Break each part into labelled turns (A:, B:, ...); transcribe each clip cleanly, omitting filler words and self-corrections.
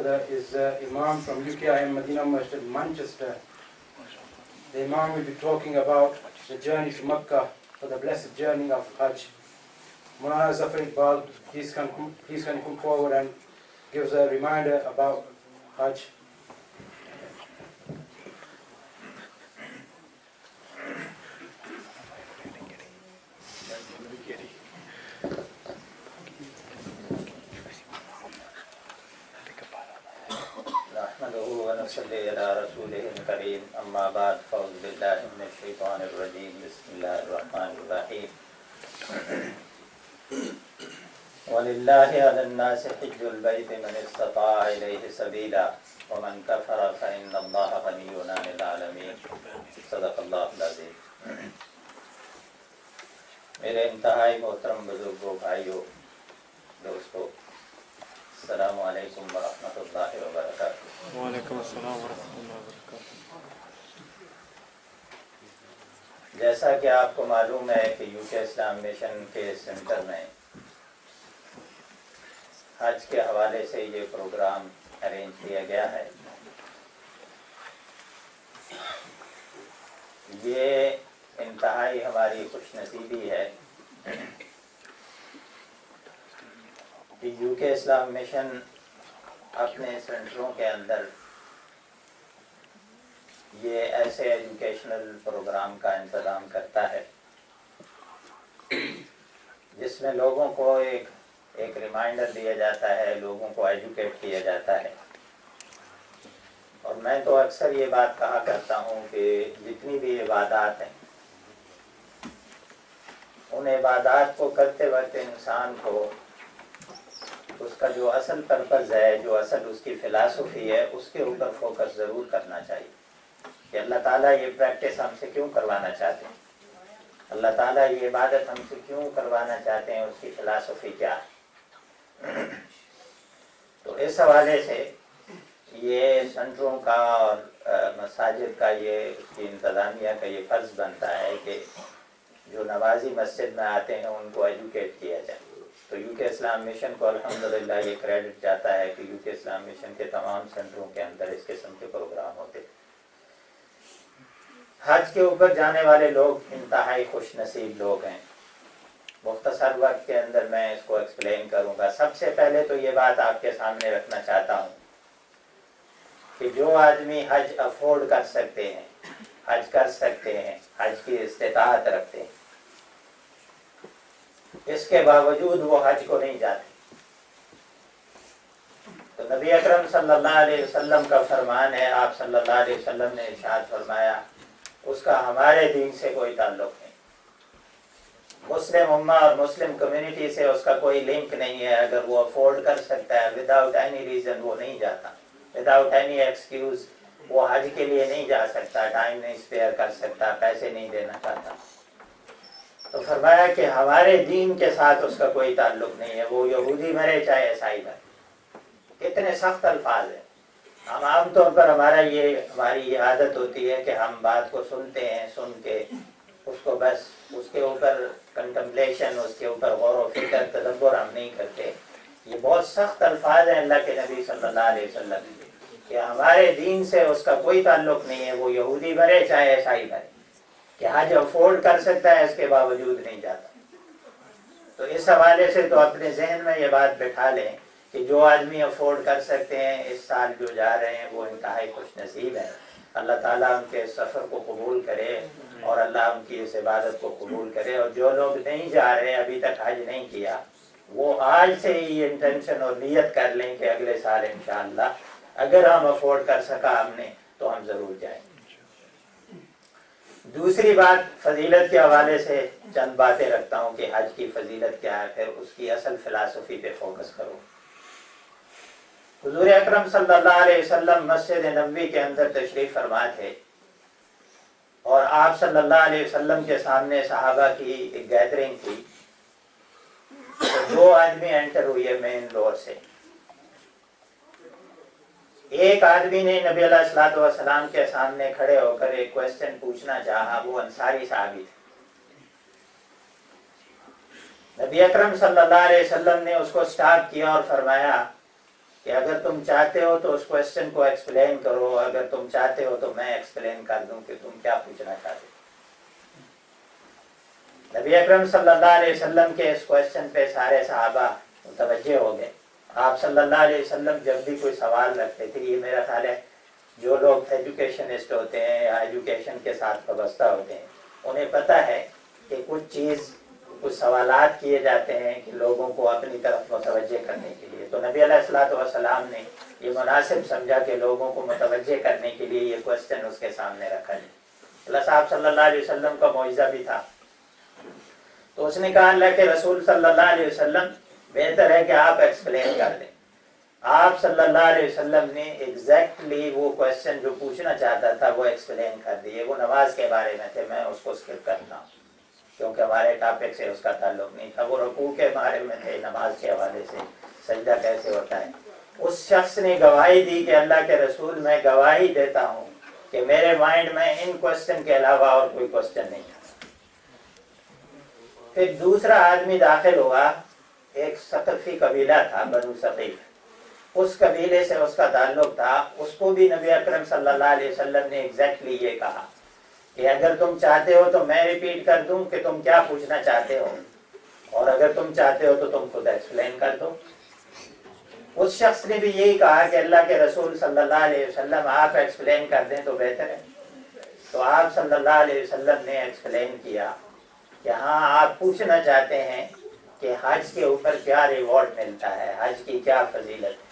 A: brother is Imam from UKIM Medina Masjid, Manchester. The Imam will be talking about the journey to Mecca for the blessed journey of Hajj. Mulana Zafar Iqbal, please can come forward and give us a reminder about Hajj.
B: صلی علی رسولہ الکریم اما بعد فاعوذ باللہ من الشیطان الرجیم بسم اللہ الرحمن الرحیم وَلِلَّهِ عَلَى النَّاسِ حِجُّ الْبَيْتِ مَنِ اسْتَطَاعَ إِلَيْهِ سَبِيلًا وَمَنْ كَفَرَ فَإِنَّ اللَّهَ غَنِيٌّ عَنِ الْعَالَمِينَ صدق اللہ العظیم۔ میرے انتہائی محترم بزرگوں، بھائیوں، دوستوں، السلام علیکم ورحمۃ اللہ وبرکاتہ۔
C: وعلیکم السلام ورحمۃ اللہ وبرکاتہ۔
B: جیسا کہ آپ کو معلوم ہے کہ UK اسلام مشن کے سینٹر میں حج کے حوالے سے یہ پروگرام ارینج کیا گیا ہے۔ یہ انتہائی ہماری خوش نصیبی ہے کہ UK اسلام مشن اپنے سینٹروں کے اندر یہ ایسے ایجوکیشنل پروگرام کا انتظام کرتا ہے جس میں لوگوں کو ایک ریمائنڈر دیا جاتا ہے، لوگوں کو ایجوکیٹ کیا جاتا ہے۔ اور میں تو اکثر یہ بات کہا کرتا ہوں کہ جتنی بھی عبادات ہیں ان عبادات کو کرتے وقت انسان کو اس کا جو اصل پرپز ہے، جو اصل اس کی فلاسفی ہے، اس کے اوپر فوکس ضرور کرنا چاہیے کہ اللہ تعالیٰ یہ پریکٹس ہم سے کیوں کروانا چاہتے ہیں، اللہ تعالیٰ یہ عبادت ہم سے کیوں کروانا چاہتے ہیں، اس کی فلاسفی کیا ہے۔ تو اس حوالے سے یہ سینٹروں کا اور مساجد کا یہ اس کی انتظامیہ کا یہ فرض بنتا ہے کہ جو نوازی مسجد میں آتے ہیں ان کو ایجوکیٹ کیا جائے۔ تو UK اسلام مشن کو الحمدللہ یہ کریڈٹ جاتا ہے کہ UK اسلام مشن کے تمام سینٹروں کے اندر اس قسم کے پروگرام ہوتے ہیں۔ حج کے اوپر جانے والے لوگ انتہائی خوش نصیب لوگ ہیں۔ مختصر وقت کے اندر میں اس کو ایکسپلین کروں گا۔ سب سے پہلے تو یہ بات آپ کے سامنے رکھنا چاہتا ہوں کہ جو آدمی حج افورڈ کر سکتے ہیں، حج کر سکتے ہیں، حج کی استطاعت رکھتے ہیں، اس کے باوجود وہ حج کو نہیں جاتے۔ تو نبی اکرم صلی اللہ علیہ وسلم کا فرمان ہے، آپ صلی اللہ علیہ وسلم نے ارشاد فرمایا اس کا ہمارے دین سے کوئی تعلق نہیں، مسلم امہ اور مسلم کمیونٹی سے اس کا کوئی لنک نہیں ہے۔ اگر وہ افورڈ کر سکتا ہے وداؤٹ اینی ریزن وہ نہیں جاتا، وداؤٹ اینی ایکسکیوز وہ حج کے لیے نہیں جا سکتا، ٹائم نہیں اسپیئر کر سکتا، پیسے نہیں دینا چاہتا۔ تو فرمایا کہ ہمارے دین کے ساتھ اس کا کوئی تعلق نہیں ہے، وہ یہودی مرے چاہے عیسائی مرے۔ کتنے سخت الفاظ ہیں۔ ہم عام طور پر ہماری یہ عادت ہوتی ہے کہ ہم بات کو سنتے ہیں، سن کے اس کو بس اس کے اوپر کنٹمپلیشن، اس کے اوپر غور و فکر، تدبر ہم نہیں کرتے۔ یہ بہت سخت الفاظ ہیں اللہ کے نبی صلی اللہ علیہ وسلم کہ ہمارے دین سے اس کا کوئی تعلق نہیں ہے، وہ یہودی مرے چاہے عیسائی مرے، کہ حج افورڈ کر سکتا ہے اس کے باوجود نہیں جاتا۔ تو اس حوالے سے تو اپنے ذہن میں یہ بات بٹھا لیں کہ جو آدمی افورڈ کر سکتے ہیں اس سال جو جا رہے ہیں وہ انتہائی خوش نصیب ہیں۔ اللہ تعالیٰ ان کے سفر کو قبول کرے اور اللہ ان کی اس عبادت کو قبول کرے۔ اور جو لوگ نہیں جا رہے، ابھی تک حج نہیں کیا، وہ آج سے ہی انٹینشن اور نیت کر لیں کہ اگلے سال انشاءاللہ اگر ہم افورڈ کر سکا ہم نے تو ہم ضرور جائیں۔ دوسری بات فضیلت کے حوالے سے چند باتیں رکھتا ہوں کہ حج کی فضیلت کیا ہے، پھر اس کی اصل فلاسفی پہ فوکس کرو۔ حضور اکرم صلی اللہ علیہ وسلم مسجد نبوی کے اندر تشریف فرما تھے اور آپ صلی اللہ علیہ وسلم کے سامنے صحابہ کی ایک گیدرنگ تھی۔ تو 2 آدمی انٹر ہوئے مین ڈور سے۔ ایک آدمی نے نبی علیہ الصلوۃ والسلام کے سامنے کھڑے ہو کر ایک کوسچن پوچھنا چاہا، وہ انصاری صحابی تھے۔ نبی اکرم صلی اللہ علیہ وسلم نے اس کو سٹاپ کیا اور فرمایا کہ اگر تم چاہتے ہو تو اس کوشچن کو ایکسپلین کرو, اگر تم چاہتے ہو تو میں ایکسپلین کر دوں کہ تم کیا پوچھنا چاہتے ہو. نبی اکرم صلی اللہ علیہ وسلم کے اس کوشچن پہ سارے صحابہ متوجہ ہو گئے. آپ صلی اللہ علیہ وسلم جب بھی کوئی سوال رکھتے تھے, یہ میرا خیال ہے جو لوگ ایجوکیشنسٹ ہوتے ہیں یا ایجوکیشن کے ساتھ وابستہ ہوتے ہیں انہیں پتہ ہے کہ کچھ سوالات کیے جاتے ہیں کہ لوگوں کو اپنی طرف متوجہ کرنے کے لیے. تو نبی علیہ الصلوۃ والسلام نے یہ مناسب سمجھا کہ لوگوں کو متوجہ کرنے کے لیے یہ کوشچن اس کے سامنے رکھا جائے. اللہ صاحب صلی اللہ علیہ وسلم کا معجزہ بھی تھا. تو اس نے کہا اللہ کے رسول صلی اللہ علیہ وسلم بہتر ہے کہ آپ ایکسپلین کر دیں. آپ صلی اللہ علیہ وسلم نے ایگزیکٹلی وہ کوشچن جو پوچھنا چاہتا تھا وہ ایکسپلین کر دیے. وہ نماز کے بارے میں تھے, میں اس کو اسکپ کرتا ہوں کیونکہ ہمارے ٹاپک سے اس کا تعلق نہیں تھا. وہ رکوع کے بارے میں تھے, نماز کے حوالے سے سجدہ کیسے ہوتا ہے. اس شخص نے گواہی دی کہ اللہ کے رسول میں گواہی دیتا ہوں کہ میرے مائنڈ میں ان کوشچن کے علاوہ اور کوئی کوشچن نہیں تھا. پھر دوسرا آدمی داخل ہوا, ایک ثقفی قبیلہ تھا, بنو ثقیف. اس قبیلے سے اس کا تعلق تھا. اس کو بھی نبی اکرم صلی اللہ علیہ وسلم نے ایگزیکٹلی یہ کہا کہ اگر تم چاہتے ہو تو میں ریپیٹ کر دوں کہ تم کیا پوچھنا چاہتے ہو, اور اگر تم چاہتے ہو تو تم خود ایکسپلین کر دو. اس شخص نے بھی یہی کہا کہ اللہ کے رسول صلی اللہ علیہ وسلم آپ ایکسپلین کر دیں تو بہتر ہے. تو آپ صلی اللہ علیہ وسلم نے ایکسپلین کیا کہ ہاں آپ پوچھنا چاہتے ہیں کہ حج کے اوپر کیا ریوارڈ ملتا ہے, حج کی کیا فضیلت ہے,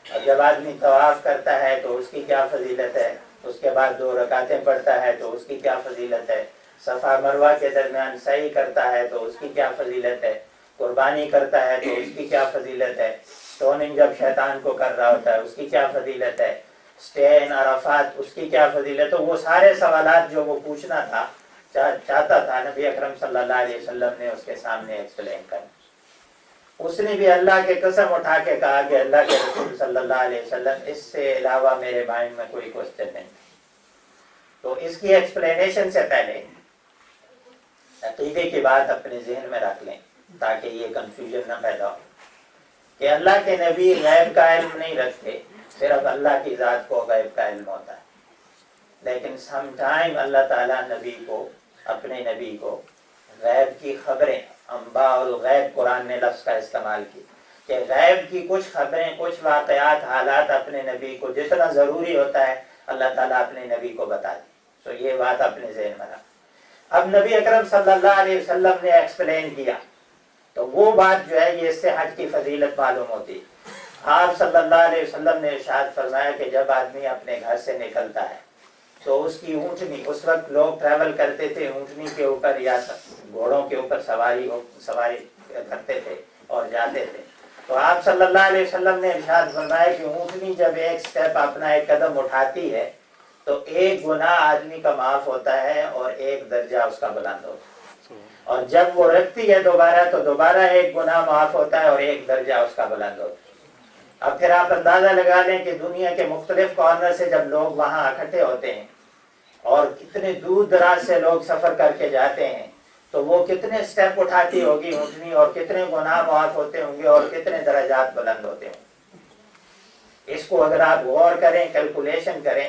B: اور جب آدمی طواف کرتا ہے تو اس کی کیا فضیلت ہے, اس کے بعد 2 رکعتیں پڑھتا ہے تو اس کی کیا فضیلت ہے, صفا مروہ کے درمیان سعی کرتا ہے تو اس کی کیا فضیلت ہے, قربانی کرتا ہے تو اس کی کیا فضیلت ہے, اسٹوننگ جب شیطان کو کر رہا ہوتا ہے اس کی کیا فضیلت ہے, اسٹے ان عرفات اس کی کیا فضیلت. تو وہ سارے سوالات جو وہ پوچھنا تھا چاہتا تھا نبی اکرم صلی اللہ علیہ وسلم نے اس کے سامنے ایکسپلین کر. اس نے بھی اللہ کے قسم اٹھا کے کہا کہ اللہ کے رسول صلی اللہ علیہ وسلم اس سے علاوہ میرے مائنڈ میں کوئی کوشچن نہیں. تو اس کی ایکسپلینیشن سے پہلے عقیدے کی بات اپنے ذہن میں رکھ لیں تاکہ یہ کنفیوژن نہ پیدا ہو کہ اللہ کے نبی غیب کا علم نہیں رکھتے, صرف اللہ کی ذات کو غیب کا علم ہوتا ہے. لیکن سم ٹائم اللہ تعالیٰ اپنے نبی کو غیب کی خبریں, انباء الغیب قرآن نے لفظ کا استعمال کی کہ غیب کی کچھ خبریں, کچھ واقعات, حالات اپنے نبی کو جتنا ضروری ہوتا ہے اللہ تعالیٰ اپنے نبی کو بتا دی. تو یہ بات اپنے ذہن میں رکھ. اب نبی اکرم صلی اللہ علیہ وسلم نے ایکسپلین کیا تو وہ بات جو ہے یہ اس سے حج کی فضیلت معلوم ہوتی. آپ صلی اللہ علیہ وسلم نے ارشاد فرمایا کہ جب آدمی اپنے گھر سے نکلتا ہے تو اس کی اونٹنی, اس وقت لوگ ٹریول کرتے تھے اونٹنی کے اوپر یا گھوڑوں کے اوپر سواری کرتے تھے اور جاتے تھے. تو آپ صلی اللہ علیہ وسلم نے ارشاد فرمایا کہ اونٹنی جب ایک سٹیپ اپنا ایک قدم اٹھاتی ہے تو ایک گناہ آدمی کا معاف ہوتا ہے اور ایک درجہ اس کا بلند ہوتا ہے, اور جب وہ رکھتی ہے دوبارہ تو دوبارہ ایک گناہ معاف ہوتا ہے اور ایک درجہ اس کا بلند ہوتا ہے. اب پھر آپ اندازہ لگا لیں کہ دنیا کے مختلف کارنر سے جب لوگ وہاں اکٹھے ہوتے ہیں اور کتنے دور دراز سے لوگ سفر کر کے جاتے ہیں تو وہ کتنے سٹیپ اٹھاتی ہوگی اونٹنی, اور کتنے گناہ معاف ہوتے ہوں گے اور کتنے درجات بلند ہوتے ہوں گے. اس کو اگر آپ غور کریں, کیلکولیشن کریں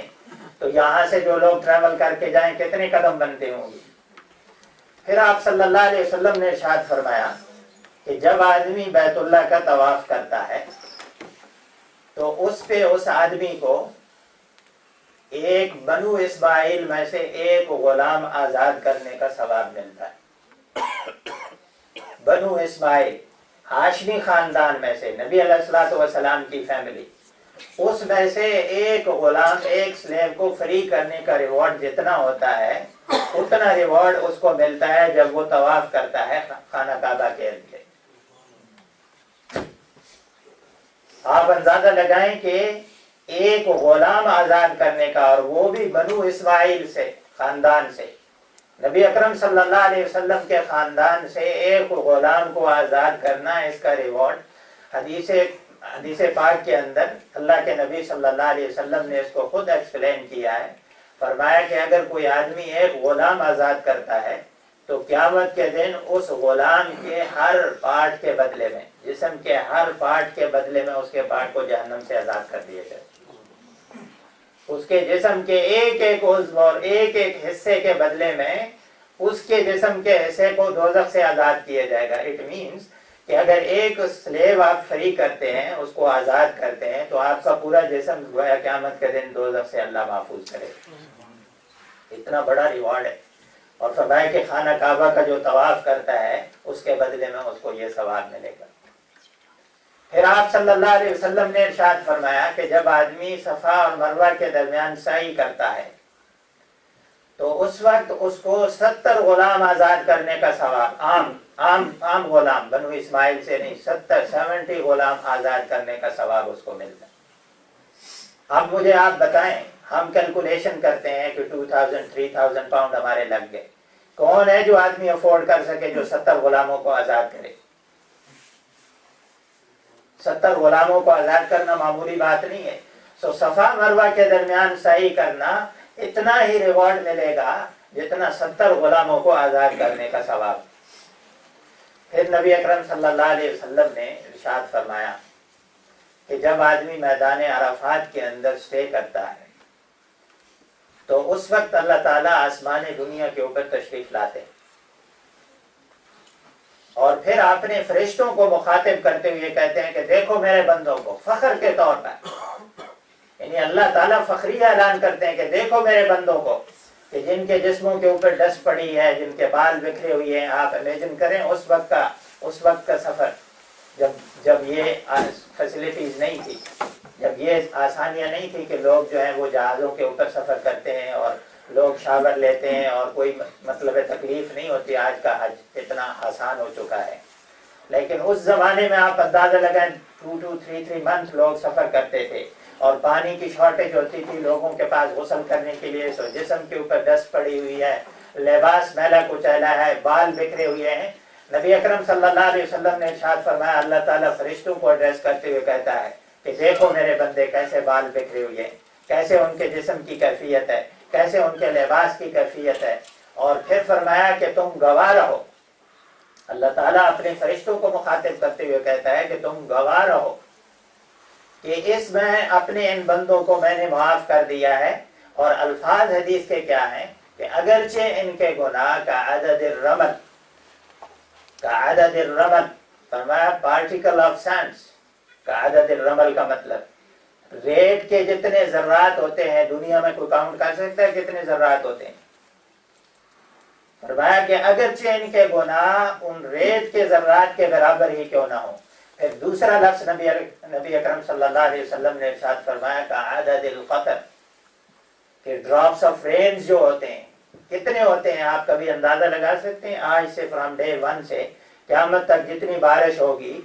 B: تو یہاں سے جو لوگ ٹریول کر کے جائیں کتنے قدم بنتے ہوں گے. پھر آپ صلی اللہ علیہ وسلم نے ارشاد فرمایا کہ جب آدمی بیت اللہ کا طواف کرتا ہے تو اس پہ اس آدمی کو ایک بنو اسماعیل میں سے ایک غلام آزاد کرنے کا ثواب ملتا ہے. بنو اسماعیل ہاشمی خاندان میں سے, نبی علیہ الصلوۃ والسلام کی فیملی, اس میں سے ایک غلام, ایک سلیو کو فری کرنے کا ریوارڈ جتنا ہوتا ہے اتنا ریوارڈ اس کو ملتا ہے جب وہ طواف کرتا ہے خانہ کعبہ کے ارد گرد. آپ اندازہ لگائیں کہ ایک غلام آزاد کرنے کا, اور وہ بھی بنو اسماعیل سے, خاندان سے, نبی اکرم صلی اللہ علیہ وسلم کے خاندان سے ایک غلام کو آزاد کرنا, اس کا ریوارڈ حدیث پاک کے اندر اللہ کے نبی صلی اللہ علیہ وسلم نے اس کو خود ایکسپلین کیا ہے. فرمایا کہ اگر کوئی آدمی ایک غلام آزاد کرتا ہے تو قیامت کے دن اس غلام کے ہر پارٹ کے بدلے میں جسم کے ہر پارٹ کے بدلے میں اس کے پارٹ کو جہنم سے آزاد کر دیا جائے. اس کے جسم کے ایک ایک عضو اور ایک ایک حصے کے بدلے میں اس کے جسم کے حصے کو دوزخ سے آزاد کیا جائے گا. اٹ مینس کہ اگر ایک سلیو آپ فری کرتے ہیں، اس کو آزاد کرتے ہیں، تو آپ کا پورا جسم گویا قیامت کے دن دوزخ سے اللہ محفوظ کرے. اتنا بڑا ریوارڈ ہے. اور فرمایا کہ خانہ کعبہ کا جو طواف کرتا ہے اس کے بدلے میں اس کو یہ ثواب ملے گا. پھر آپ صلی اللہ علیہ وسلم نے ارشاد فرمایا کہ جب آدمی صفا اور مروہ کے درمیان سعی کرتا ہے تو اس وقت اس کو 70 غلام آزاد کرنے کا ثواب، عام غلام، بنو اسماعیل سے نہیں، 70 غلام آزاد کرنے کا ثواب اس کو ملتا ہے. اب مجھے آپ بتائیں، ہم کیلکولیشن کرتے ہیں کہ 2000-3000 پاؤنڈ ہمارے لگ گئے. کون ہے جو آدمی افورڈ کر سکے جو 70 غلاموں کو آزاد کرے؟ 70 غلاموں کو آزاد کرنا معمولی بات نہیں ہے. سو صفا مروہ کے درمیان سعی کرنا اتنا ہی ریوارڈ ملے گا جتنا 70 غلاموں کو آزاد کرنے کا ثواب. پھر نبی اکرم صلی اللہ علیہ وسلم نے ارشاد فرمایا کہ جب آدمی میدان عرفات کے اندر سٹے کرتا ہے تو اس وقت اللہ تعالیٰ آسمان دنیا کے اوپر تشریف لاتے ہیں اور پھر اپنے فرشتوں کو مخاطب کرتے ہوئے کہتے ہیں کہ دیکھو میرے بندوں کو، فخر کے طور پر. یعنی اللہ تعالیٰ فخریہ اعلان کرتے ہیں کہ دیکھو میرے بندوں کو، کہ جن کے جسموں کے اوپر ڈسٹ پڑی ہے، جن کے بال بکھرے ہوئے ہیں. آپ امیجن کریں اس وقت کا سفر، جب یہ فیسلٹیز نہیں تھی، جب یہ آسانیاں نہیں تھی کہ لوگ جو ہیں وہ جہازوں کے اوپر سفر کرتے ہیں اور لوگ شاور لیتے ہیں اور کوئی مطلب تکلیف نہیں ہوتی. آج کا حج اتنا آسان ہو چکا ہے، لیکن اس زمانے میں آپ اندازہ لگائیں 2-3 منتھ لوگ سفر کرتے تھے اور پانی کی شارٹیج ہوتی تھی لوگوں کے پاس غسل کرنے کے لیے. سو جسم کے اوپر ڈسٹ پڑی ہوئی ہے، لباس میلا کچیلا ہے، بال بکھرے ہوئے ہیں. نبی اکرم صلی اللہ علیہ وسلم نے ارشاد فرمایا، اللہ تعالیٰ فرشتوں کو ایڈریس کرتے ہوئے کہتا ہے کہ دیکھو میرے بندے کیسے بال بکھرے ہوئے ہیں، کیسے ان کے جسم کی کیفیت ہے، کیسے ان کے لباس کی کیفیت ہے. اور پھر فرمایا کہ تم گواہ رہو. اللہ تعالیٰ اپنے فرشتوں کو مخاطب کرتے ہوئے کہتا ہے کہ تم گواہ رہو کہ اس میں اپنے ان بندوں کو میں نے معاف کر دیا ہے. اور الفاظ حدیث کے کیا ہیں کہ اگرچہ ان کے گناہ کا عدد الرمل، فرمایا پارٹیکل آف سینڈز کا عدد الرمل کا مطلب ریت کے جتنے ذرات ہوتے ہیں دنیا میں کوئی کاؤنٹ کر سکتا ہے کتنے ذرات ہوتے ہیں؟ فرمایا کہ اگرچہ ان کے گناہ ان ریت کے ذرات کے برابر ہی کیوں نہ ہو. پھر دوسرا لفظ نبی اکرم صلی اللہ علیہ وسلم نے ارشاد فرمایا کا عدد القطر، کہ ڈراپس آف رینز جو ہوتے ہیں کتنے ہوتے ہیں آپ کبھی اندازہ لگا سکتے ہیں؟ آج سے فرام ڈے 1 سے قیامت تک جتنی بارش ہوگی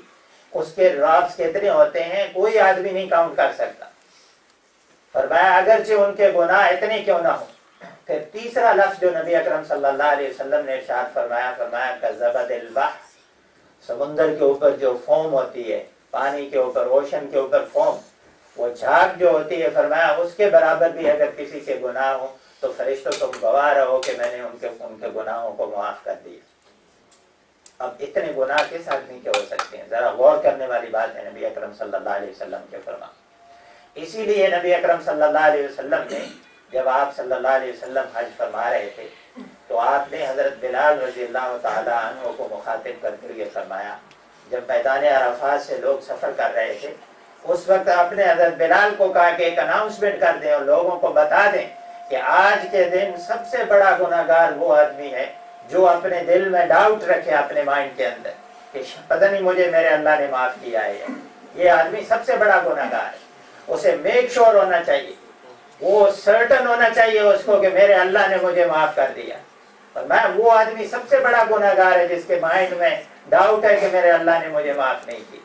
B: اس کے ڈراپس کتنے ہوتے ہیں کوئی آدمی نہیں کاؤنٹ کر سکتا. فرمایا اگرچہ ان کے گناہ اتنے کیوں نہ ہوں. پھر تیسرا لفظ جو نبی اکرم صلی اللہ علیہ وسلم نے ارشاد فرمایا کزبد البحر، سمندر کے اوپر جو فوم ہوتی ہے، پانی کے اوپر، اوشن کے اوپر فوم، وہ جھاگ جو ہوتی ہے، فرمایا اس کے برابر بھی اگر کسی کے گناہ ہوں تو فرشتوں تم گواہ رہو کہ میں نے ان کے گناہوں کو معاف کر دیا. اب اتنے گناہ کس آدمی کے ہو سکتے ہیں؟ ذرا غور کرنے والی بات ہے نبی اکرم صلی اللہ علیہ وسلم کے فرمان. اسی لیے نبی اکرم صلی اللہ علیہ وسلم نے جب آپ صلی اللہ علیہ وسلم حج فرما رہے تھے تو آپ نے حضرت بلال رضی اللہ تعالی عنہ کو مخاطب کرتے ہوئے فرمایا، جب میدان عرفات سے لوگ سفر کر رہے تھے اس وقت آپ نے حضرت بلال کو کہا کہ ایک اناؤنسمنٹ کر دیں اور لوگوں کو بتا دیں کہ آج کے دن سب سے بڑا گناہگار وہ آدمی ہے جو اپنے دل میں ڈاؤٹ رکھے اپنے مائنڈ کے اندر کہ پتہ نہیں مجھے میرے اللہ نے معاف کیا ہے. یہ آدمی سب سے بڑا گناہگار ہے. اسے میک شور ہونا چاہیے، وہ سرٹن ہونا چاہیے اس کو کہ میرے اللہ نے مجھے معاف کر دیا. اور میں وہ آدمی سب سے بڑا گناہگار ہے جس کے مائنڈ میں ڈاؤٹ ہے کہ میرے اللہ نے مجھے معاف نہیں کی.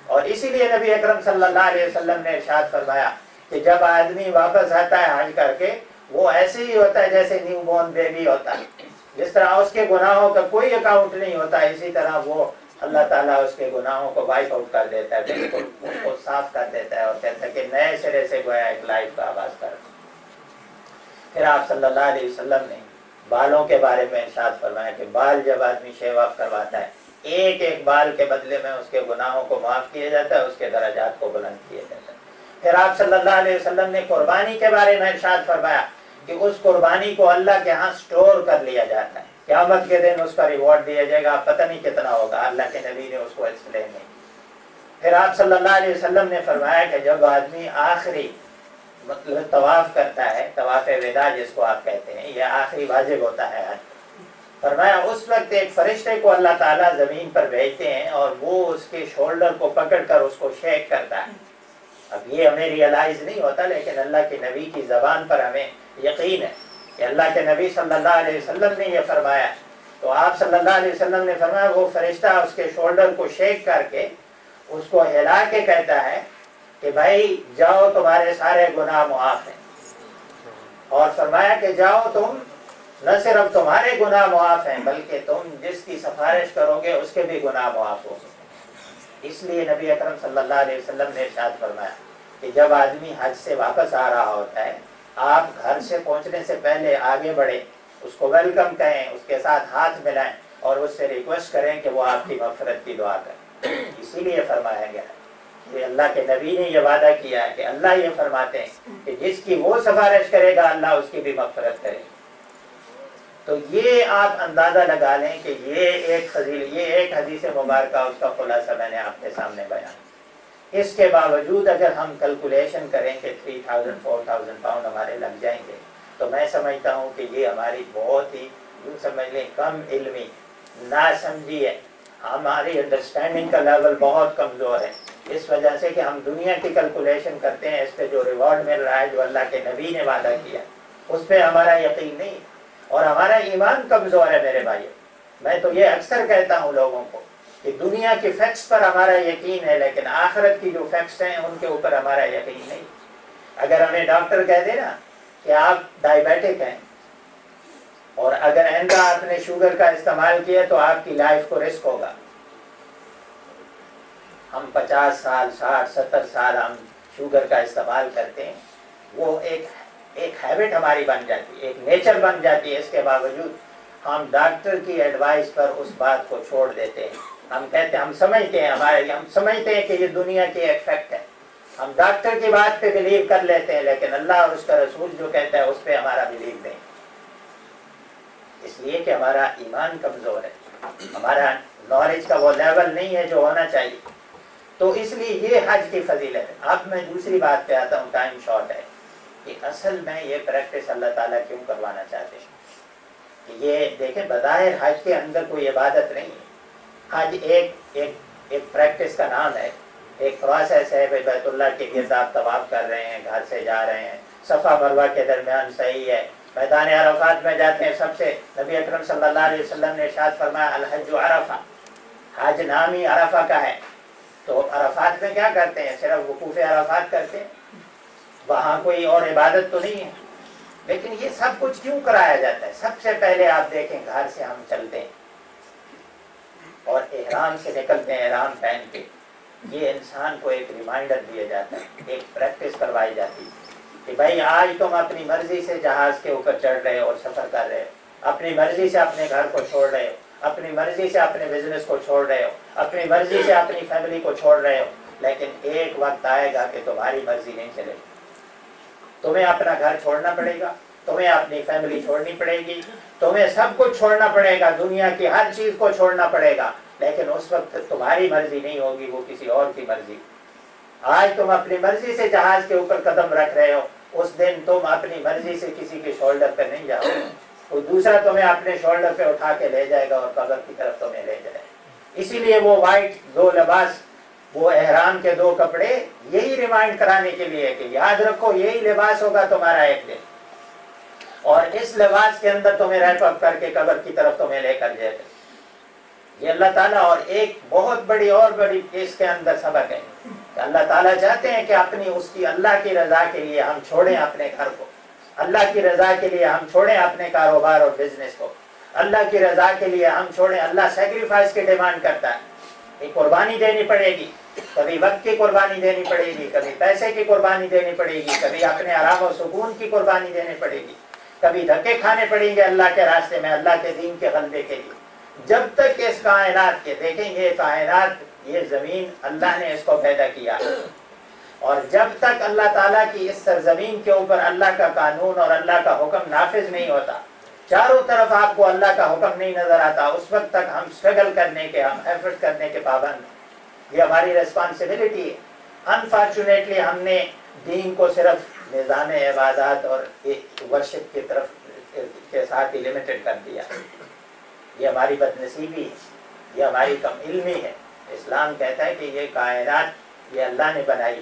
B: اور اسی لیے نبی اکرم صلی اللہ علیہ وسلم نے ارشاد فرمایا کہ جب آدمی واپس آتا ہے حج کر کے وہ ایسے ہی ہوتا ہے جیسے نیو بورن بیبی ہوتا ہے. جس طرح اس کے گناہوں کا کوئی اکاؤنٹ نہیں ہوتا، اسی طرح وہ اللہ تعالیٰ اس کے گناہوں کو وائپ آؤٹ کر دیتا ہے، بالکل اس کو صاف کر دیتا ہے اور کہتا ہے کہ نئے سرے سے گویا ایک لائف کا آغاز کر. پھر آپ صلی اللہ علیہ وسلم نے بالوں کے بارے میں ارشاد فرمایا کہ بال جب آدمی شیو آف کرواتا ہے ایک ایک بال کے بدلے میں اس کے گناہوں کو معاف کیا جاتا ہے، اس کے درجات کو بلند کیا جاتا ہے۔ پھر آپ صلی اللہ علیہ وسلم نے قربانی کے بارے میں ارشاد فرمایا کہ اس قربانی کو اللہ کے ہاں سٹور کر لیا جاتا ہے، قیامت کے دن اس کا ریوارڈ دیا جائے گا، پتہ نہیں کتنا ہوگا، اللہ کے نبی نے اس کو ایکسپلین نہیں۔ پھر آپ صلی اللہ علیہ وسلم نے فرمایا کہ جب آدمی آخری مطلب طواف کرتا ہے، طواف وداع جس کو آپ کہتے ہیں، یہ آخری واجب ہوتا ہے حج، فرمایا اس وقت ایک فرشتے کو اللہ تعالیٰ زمین پر بھیجتے ہیں اور وہ اس کے شولڈر کو پکڑ کر اس کو شیک کرتا ہے۔ اب یہ ہمیں ریئلائز نہیں ہوتا، لیکن اللہ کے نبی کی زبان پر ہمیں یقین ہے کہ اللہ کے نبی صلی اللہ علیہ وسلم نے یہ فرمایا۔ تو آپ صلی اللہ علیہ وسلم نے فرمایا وہ فرشتہ اس کے شولڈر کو شیک کر کے اس کو ہلا کے کہتا ہے کہ بھائی جاؤ، تمہارے سارے گناہ معاف ہیں، اور فرمایا کہ جاؤ تم، نہ صرف تمہارے گناہ معاف ہیں بلکہ تم جس کی سفارش کرو گے اس کے بھی گناہ معاف ہو گے۔ اس لیے نبی اکرم صلی اللہ علیہ وسلم نے ارشاد فرمایا کہ جب آدمی حج سے واپس آ رہا ہوتا ہے، آپ گھر سے پہنچنے سے پہلے آگے بڑھیں، اس کو ویلکم کہیں، اس کے ساتھ ہاتھ ملائیں اور اس سے ریکویسٹ کریں کہ وہ آپ کی مغفرت کی دعا کریں۔ اسی لیے فرمایا گیا ہے کہ اللہ کے نبی نے یہ وعدہ کیا ہے کہ اللہ یہ فرماتے ہیں کہ جس کی وہ سفارش کرے گا اللہ اس کی بھی مغفرت کرے گا۔ تو یہ آپ اندازہ لگا لیں کہ یہ ایک حدیث مبارکہ اس کا خلاصہ میں نے آپ کے سامنے بیان۔ اس کے باوجود اگر ہم کیلکولیشن کریں کہ 3000-4000 پاؤنڈ ہمارے لگ جائیں گے، تو میں سمجھتا ہوں کہ یہ ہماری بہت ہی یوں سمجھ لیں کم علمی، ناسمجھی ہے، ہماری انڈرسٹینڈنگ کا لیول بہت کمزور ہے، اس وجہ سے کہ ہم دنیا کی کیلکولیشن کرتے ہیں، اس پہ جو ریوارڈ مل رہا ہے، جو اللہ کے نبی نے وعدہ کیا، اس پہ ہمارا یقین نہیں، اور ہمارا ایمان کمزور ہے میرے بھائی۔ میں تو یہ اکثر کہتا ہوں لوگوں کو کہ دنیا کے فیکٹس پر ہمارا یقین ہے، لیکن آخرت کی جو فیکٹس ہیں ان کے اوپر ہمارا یقین نہیں۔ اگر ہمیں ڈاکٹر کہہ دے نا کہ آپ ڈائبیٹک ہیں، اور اگر آئندہ آپ نے شوگر کا استعمال کیا تو آپ کی لائف کو رسک ہوگا، ہم 50 سال 60-70 سال ہم شوگر کا استعمال کرتے ہیں، وہ ایک ہیبٹ ہماری بن جاتی ہے، ایک نیچر بن جاتی ہے، اس کے باوجود ہم ڈاکٹر کی ایڈوائس پر اس بات کو چھوڑ دیتے ہیں۔ ہم کہتے ہیں، ہم سمجھتے ہیں کہ یہ دنیا کی ایک فیکٹ ہے، ہم ڈاکٹر کی بات پہ بلیو کر لیتے ہیں، لیکن اللہ اور اس کا رسول جو کہتا ہے اس پہ ہمارا بلیو نہیں، اس لیے کہ ہمارا ایمان کمزور ہے، ہمارا نالج کا وہ لیول نہیں ہے جو ہونا چاہیے۔ تو اس لیے یہ حج کی فضیلت ہے۔ اب میں دوسری بات پہ آتا ہوں، ٹائم شارٹ ہے، کہ اصل میں یہ پریکٹس اللہ تعالیٰ کیوں کروانا چاہتے ہیں؟ کہ یہ دیکھیں، بظاہر حج کے اندر کوئی عبادت نہیں ہے، حج ایک پریکٹس کا نام ہے، ایک پروسیس ہے۔ بیت اللہ کے گرد آپ طواف کر رہے ہیں، گھر سے جا رہے ہیں، صفا مروہ کے درمیان صحیح ہے، میدان عرفات میں جاتے ہیں، سب سے نبی اکرم صلی اللہ علیہ وسلم نے ارشاد فرمایا الحج عرفہ، حج نام ہی عرفہ کا ہے۔ تو عرفات میں کیا کرتے ہیں؟ صرف وقوف عرفات کرتے ہیں، وہاں کوئی اور عبادت تو نہیں ہے۔ لیکن یہ سب کچھ کیوں کرایا جاتا ہے؟ سب سے پہلے آپ دیکھیں، گھر سے ہم چلتے ہیں اور احرام سے نکلتے ہیں، احرام پہن کے، یہ انسان کو ایک ریمائنڈر دیا جاتا ہے، ایک پریکٹس کروائی جاتی ہے کہ بھائی آج تم اپنی مرضی سے جہاز کے اوپر چڑھ رہے ہو اور سفر کر رہے ہو، اپنی مرضی سے اپنے گھر کو چھوڑ رہے ہو، اپنی مرضی سے اپنے بزنس کو چھوڑ رہے ہو، اپنی مرضی سے اپنی فیملی کو چھوڑ رہے ہو، لیکن ایک وقت آئے گا کہ تمہاری مرضی نہیں چلے گی، تمہیں اپنا گھر چھوڑنا پڑے گا، تمہیں اپنی فیملی چھوڑنی پڑے گی، تمہیں سب کچھ چھوڑنا پڑے گا، دنیا کی ہر چیز کو چھوڑنا پڑے گا، لیکن اس وقت تمہاری مرضی نہیں ہوگی، وہ کسی اور کی مرضی۔ آج تم اپنی مرضی سے جہاز کے اوپر قدم رکھ رہے ہو، اس دن تم اپنی مرضی سے کسی کے شولڈر پہ نہیں جاؤ، کوئی دوسرا تمہیں اپنے شولڈر پہ اٹھا کے لے جائے گا اور قبر کی طرف تمہیں لے جائے گا۔ اسی لیے وہ وائٹ دو لباس، وہ احرام کے دو کپڑے، یہی ریمائنڈ کرانے کے لیے کہ یاد رکھو یہی لباس ہوگا تمہارا ایک دن، اور اس لباس کے اندر تمہیں ریپ اپ کر کے قبر کی طرف تمہیں لے کر جائے گا۔ یہ اللہ تعالیٰ، اور ایک بہت بڑی اس کے اندر سبق ہے کہ اللہ تعالیٰ چاہتے ہیں کہ اپنی اس کی اللہ کی رضا کے لیے ہم چھوڑیں اپنے گھر کو، اللہ کی رضا کے لیے ہم چھوڑیں اپنے کاروبار اور بزنس کو، اللہ کی رضا کے لیے ہم چھوڑیں۔ اللہ سیکریفائس کی ڈیمانڈ کرتا ہے، ایک قربانی دینی پڑے گی، کبھی وقت کی قربانی دینی پڑے گی، کبھی پیسے کی قربانی دینی پڑے گی، کبھی اپنے آرام و سکون کی قربانی دینی پڑے گی، کبھی دھکے کھانے پڑیں گے اللہ کے راستے میں، اللہ کے دین کے غلبے کے لیے۔ جب تک اس کائنات کے دیکھیں یہ کائنات یہ زمین اللہ نے اس کو پیدا کیا ہے، اور جب تک اللہ تعالیٰ کی اس سرزمین کے اوپر اللہ کا قانون اور اللہ کا حکم نافذ نہیں ہوتا، چاروں طرف آپ کو اللہ کا حکم نہیں نظر آتا، اس وقت تک ہم اسٹرگل کرنے کے، ہم ایفرٹ کرنے کے پابند ہیں۔ یہ ہماری ریسپانسبلٹی ہے۔ انفارچونیٹلی ہم نے دین کو صرف نظام عبادات اور ورشپ کی طرف کے ساتھ ہی لمیٹڈ کر دیا۔ یہ ہماری بد نصیبی ہے، یہ ہماری کم علمی ہے۔ اسلام کہتا ہے کہ یہ کائنات یہ اللہ نے بنائی،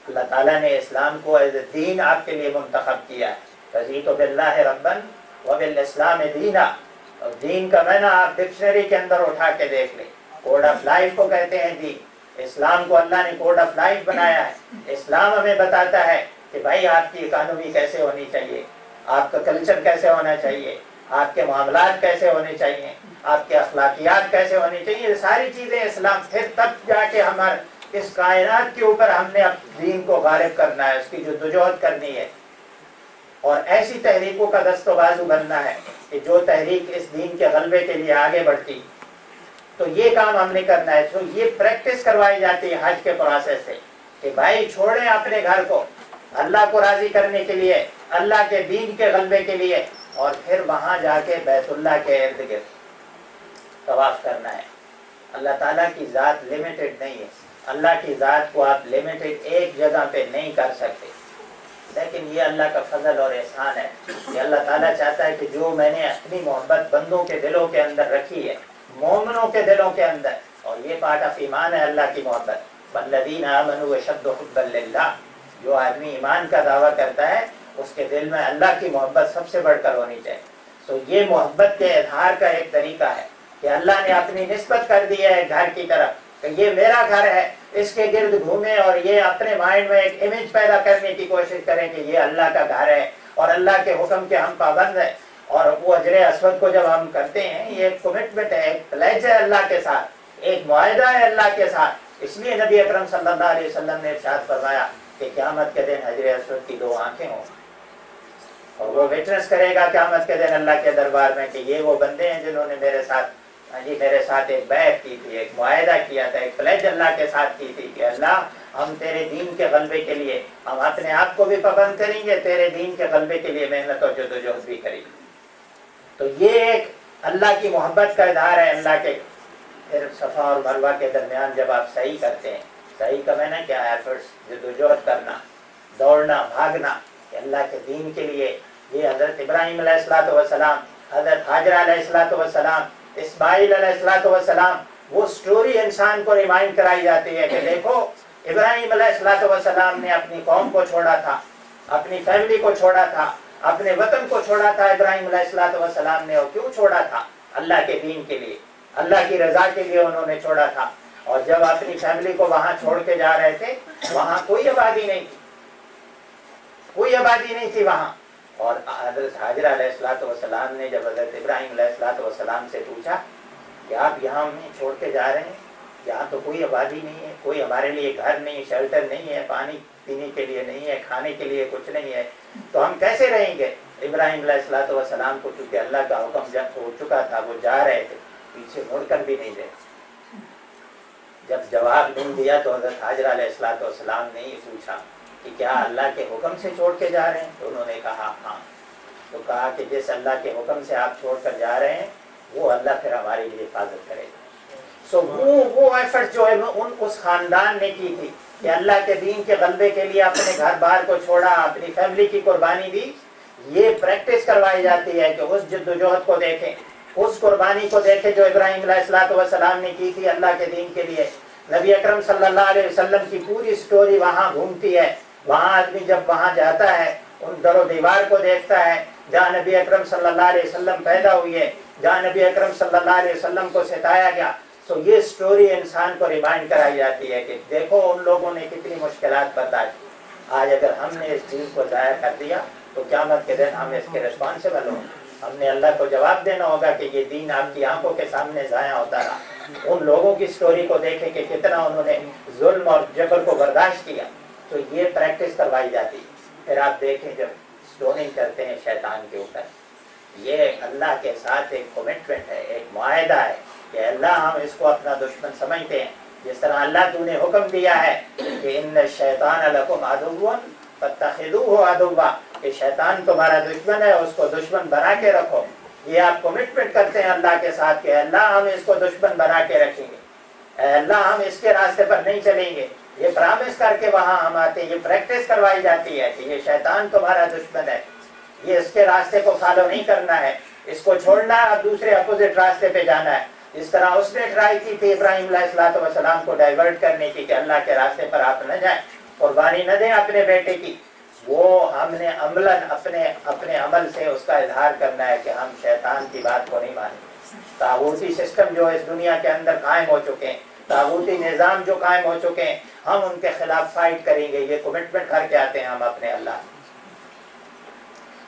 B: اللہ تعالیٰ نے اسلام کو ایز اے دین آپ کے لیے منتخب کیا ہے۔ رضیت باللہ ربًا وبالاسلام دینا، اور دین کا معنی آپ ڈکشنری کے اندر اٹھا کے دیکھ لیں، کوڈ آف لائف کو کہتے ہیں دین۔ اسلام کو اللہ نے کوڈ آف لائف بنایا ہے۔ اسلام ہمیں بتاتا ہے کہ بھائی آپ کی اکانومی کیسے ہونی چاہیے، آپ کا کلچر کیسے ہونا چاہیے، آپ کے معاملات کیسے ہونے چاہیے، آپ کے اخلاقیات کیسے ہونی چاہیے، یہ ساری چیزیں اسلام۔ پھر تب جا کے ہمارے اس کائنات کے اوپر ہم نے دین کو غالب کرنا ہے، اس کی جدوجہد کرنی ہے، اور ایسی تحریکوں کا دست و بازو بننا ہے کہ جو تحریک اس دین کے غلبے کے لیے آگے بڑھتی، تو یہ کام ہم نے کرنا ہے۔ تو یہ پریکٹس کروائی جاتی ہے حج کے پروسیس سے کہ بھائی چھوڑیں اپنے گھر کو اللہ کو راضی کرنے کے لیے، اللہ کے دین کے غلبے کے لیے، اور پھر وہاں جا کے بیت اللہ کے ارد گرد طواف کرنا ہے۔ اللہ تعالیٰ کی ذات لمیٹڈ نہیں ہے، اللہ کی ذات کو آپ لمیٹڈ ایک جگہ پہ نہیں کر سکتے، لیکن یہ اللہ کا فضل اور احسان ہے کہ اللہ تعالیٰ چاہتا ہے کہ جو میں نے اپنی محبت بندوں کے دلوں کے اندر رکھی ہے، مومنوں کے دلوں کے اندر، اور یہ پارٹ آف ایمان ہے اللہ کی محبت، والذین آمنوا اشد حبا للہ، جو آدمی ایمان کا دعویٰ کرتا ہے اس کے دل میں اللہ کی محبت سب سے بڑھ کر ہونی چاہیے۔ تو یہ محبت کے اظہار کا ایک طریقہ ہے کہ اللہ نے اپنی نسبت کر دی ہے گھر کی طرف کہ یہ میرا گھر ہے، اس کے گرد گھومیں اور یہ اپنے مائنڈ میں ایک امیج پیدا کرنے کی کوشش کریں کہ یہ اللہ کا گھر ہے اور اللہ کے حکم کے ہم پابند ہیں۔ اور وہ حجر اسود کو جب ہم کرتے ہیں یہ ایک کمٹمنٹ ہے، ایک پلیج ہے اللہ کے ساتھ، ایک معاہدہ ہے اللہ کے ساتھ۔ اس لیے نبی اکرم صلی اللہ علیہ وسلم نے ارشاد فرمایا کہ قیامت کے دن حجر اسود کی 2 آنکھیں ہوں، اور وہ وٹنس کرے گا قیامت کے دن اللہ کے دربار میں کہ یہ وہ بندے ہیں جنہوں نے میرے ساتھ ایک بیعت کی تھی، ایک معاہدہ کیا تھا، ایک پلیج اللہ کے ساتھ کی تھی کہ اللہ ہم تیرے دین کے غلبے کے لیے ہم اپنے آپ کو بھی پابند کریں گے، تیرے دین کے غلبے کے لیے محنت اور جدوجہد بھی کریں گے۔ تو یہ ایک اللہ کی محبت کا اظہار ہے اللہ کے۔ پھر صفا اور مروہ کے درمیان جب آپ صحیح کرتے ہیں، صحیح کا معنی کیا ہے؟ ایفرٹس، جدوجہد کرنا، دوڑنا، بھاگنا کہ اللہ کے دین کے لیے۔ یہ حضرت ابراہیم علیہ الصلوۃ والسلام، حضرت ہاجرہ علیہ الصلوۃ والسلام، اسماعیل علیہ الصلوۃ والسلام، وہ سٹوری انسان کو ریمائنڈ کرائی جاتی ہے کہ دیکھو ابراہیم علیہ الصلوۃ والسلام نے اپنی قوم کو چھوڑا تھا، اپنی فیملی کو چھوڑا تھا، اپنے وطن کو چھوڑا تھا ابراہیم علیہ الصلوۃ والسلام نے۔ اور کیوں چھوڑا تھا؟ اللہ کے دین کے لیے، اللہ کی رضا کے لیے انہوں نے چھوڑا تھا۔ اور جب اپنی فیملی کو وہاں چھوڑ کے جا رہے تھے وہاں کوئی آبادی نہیں تھی، کوئی آبادی نہیں تھی وہاں۔ اور حضرت ہاجرہ علیہ الصلوۃ والسلام نے جب حضرت ابراہیم علیہ الصلوۃ والسلام سے پوچھا کہ آپ یہاں ہمیں چھوڑ کے جا رہے ہیں، یہاں تو کوئی آبادی نہیں ہے، کوئی ہمارے لیے گھر نہیں، شیلٹر نہیں ہے، پانی پینے کے لیے نہیں ہے، کھانے کے لیے کچھ نہیں ہے، تو ہم کیسے رہیں گے؟ ابراہیم علیہ الصلوۃ والسلام کو چونکہ اللہ کا حکم جب ہو چکا تھا، وہ جا رہے تھے، پیچھے مڑ کر بھی نہیں رہے۔ جب جواب نہیں دیا تو حضرت ہاجرہ علیہ الصلوۃ والسلام نے یہ پوچھا کہ کیا اللہ کے حکم سے چھوڑ کے جا رہے ہیں؟ تو انہوں نے کہا ہاں۔ تو کہا کہ جس اللہ کے حکم سے آپ چھوڑ کر جا رہے ہیں وہ اللہ پھر ہمارے لیے حفاظت کرے گا۔ سو وہ ایفرٹ جو ہے اس خاندان نے کی تھی کہ اللہ کے دین کے غلبے کے لیے اپنے گھر بار کو چھوڑا، اپنی فیملی کی قربانی دی۔ یہ پریکٹس کروائی جاتی ہے کہ اس جدوجہد کو دیکھیں، اس قربانی کو دیکھیں جو ابراہیم علیہ الصلوۃ والسلام نے کی تھی اللہ کے دین کے لیے۔ نبی اکرم صلی اللہ علیہ وسلم کی پوری سٹوری وہاں گھومتی ہے۔ وہاں آدمی جب وہاں جاتا ہے ان در و دیوار کو دیکھتا ہے جہاں نبی اکرم صلی اللہ علیہ وسلم پیدا ہوئی ہے، جہاں نبی اکرم صلی اللہ علیہ وسلم کو ستایا گیا۔ سو یہ سٹوری انسان کو ریمائنڈ کرائی جاتی ہے کہ دیکھو ان لوگوں نے کتنی مشکلات برداشت کی۔ آج اگر ہم نے اس چیز کو ضائع کر دیا تو قیامت کے دن ہم اس کے ریسپانسبل ہوں۔ ہم نے اللہ کو جواب دینا ہوگا کہ یہ دین آپ کی آنکھوں کے سامنے ضائع ہوتا رہا۔ ان لوگوں کی سٹوری کو دیکھیں کہ کتنا انہوں نے ظلم اور جبر کو برداشت کیا۔ تو یہ پریکٹس کروائی جاتی ہے۔ پھر آپ دیکھیں جب سٹوننگ کرتے ہیں شیطان کے اوپر، یہ اللہ کے ساتھ ایک کمٹمنٹ ہے, ایک معاہدہ ہے کہ اللہ ہم اس کو اپنا دشمن سمجھتے ہیں. جس طرح اللہ تو نے حکم دیا ہے کہ ان الشیطان لکم عدو فاتخذوہ عدوا, کہ شیطان تمہارا دشمن ہے, اس کو دشمن بنا کے رکھو. یہ آپ کمٹمنٹ کرتے ہیں اللہ کے ساتھ کہ اللہ ہم اس کو دشمن بنا کے رکھیں گے, اے اللہ ہم اس کے راستے پر نہیں چلیں گے. یہ پرامس کر کے وہاں ہم آتے ہیں, یہ پریکٹس کروائی جاتی ہے کہ یہ شیطان تمہارا دشمن ہے, یہ اس کے راستے کو فالو نہیں کرنا ہے, اس کو چھوڑنا ہے, اب دوسرے اپوزٹ راستے پہ جانا ہے. اس طرح اس نے ٹرائی کی تھی ابراہیم علیہ السلام کو ڈائیورٹ کرنے کی کہ اللہ کے راستے پر آپ نہ جائیں, قربانی نہ دیں اپنے بیٹے کی. وہ ہم نے عملاً اپنے عمل سے اس کا اظہار کرنا ہے کہ ہم شیطان کی بات کو نہیں مانیں. طاغوتی سسٹم جو اس دنیا کے اندر قائم ہو چکے ہیں, طاغوتی نظام جو قائم ہو چکے ہیں, ہم ان کے خلاف فائٹ کریں گے. یہ کمٹمنٹ کر کے آتے ہیں ہم اپنے اللہ.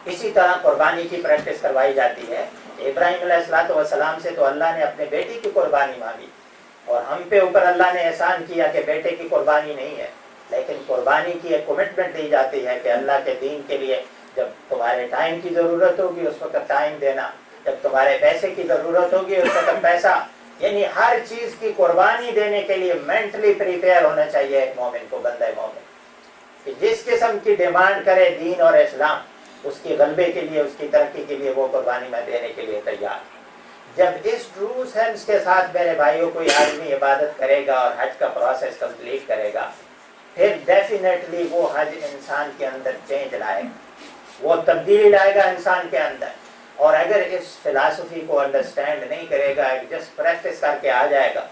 B: اسی طرح قربانی کی پریکٹس کروائی جاتی ہے. ابراہیم علیہ السلام سے تو اللہ نے اپنے بیٹی کی قربانی مانگی, اور ہم پہ اوپر اللہ نے احسان کیا کہ بیٹے کی قربانی نہیں ہے, لیکن قربانی کی ایک کمٹمنٹ دی جاتی ہے کہ اللہ کے دین کے لیے جب تمہارے ٹائم کی ضرورت ہوگی اس وقت ٹائم دینا, جب تمہارے پیسے کی ضرورت ہوگی اس وقت پیسہ, یعنی ہر چیز کی قربانی دینے کے لیے مینٹلی پریپیئر ہونا چاہیے ایک مومن کو, بندہ مومن, کہ جس قسم کی ڈیمانڈ کرے دین اور اسلام, اس کی غلبے کے لیے, اس کی ترقی کے لیے وہ قربانی میں دینے کے لیے تیار. جب اس ٹرو سینس کے ساتھ میرے بھائیوں کوئی آدمی عبادت کرے گا اور حج کا پروسیس کمپلیٹ کرے گا, پھر ڈیفینیٹلی وہ حج انسان کے اندر چینج لائے گا, وہ تبدیلی لائے گا انسان کے اندر. اور اگر اس فلاسفی کو انڈرسٹینڈ نہیں کرے گا, جسٹ پریکٹس کر کے آ جائے گا,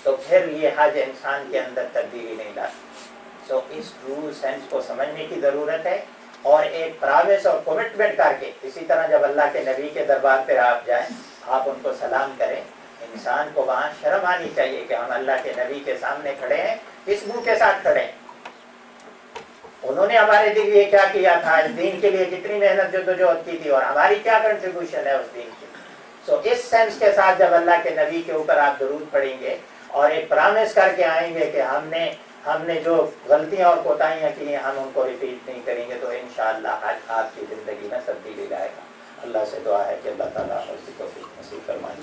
B: تو پھر یہ حج انسان کے اندر تبدیلی نہیں لا سکتا. سو اس ٹرو سینس کو سمجھنے کی ضرورت ہے, اور ایک پراویس اور کمٹمنٹ کر کے. اسی طرح جب اللہ کے نبی کے دربار پہ آپ جائیں, آپ ان کو سلام کریں, انسان کو وہاں شرم آنی چاہیے کہ ہم اللہ کے نبی کے سامنے کھڑے ہیں, کس منہ کے ساتھ کھڑے ہیں, انہوں نے ہمارے لیے کیا کیا تھا, دین کے لیے کتنی محنت جدوجہد کی تھی, اور ہماری کیا کنٹریبیوشن ہے اس دین کی. سو اس سینس کے ساتھ جب اللہ کے نبی کے اوپر آپ درود پڑھیں گے اور ایک پرامس کر کے آئیں گے کہ ہم نے جو غلطیاں اور کوتاہیاں کی ہیں ہم ان کو ریپیٹ نہیں کریں گے, تو انشاءاللہ حج آپ کی زندگی میں تبدیلی لائے گا. اللہ سے دعا ہے کہ اللہ تعالیٰ اس کی توفیق نصیب فرمائے.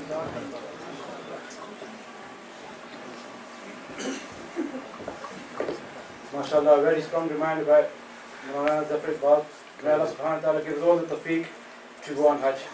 A: MashaAllah, very strong reminder by Maulana Zafar Iqbal. May Allah subhanahu wa ta'ala give us all the tawfiq to go on Hajj.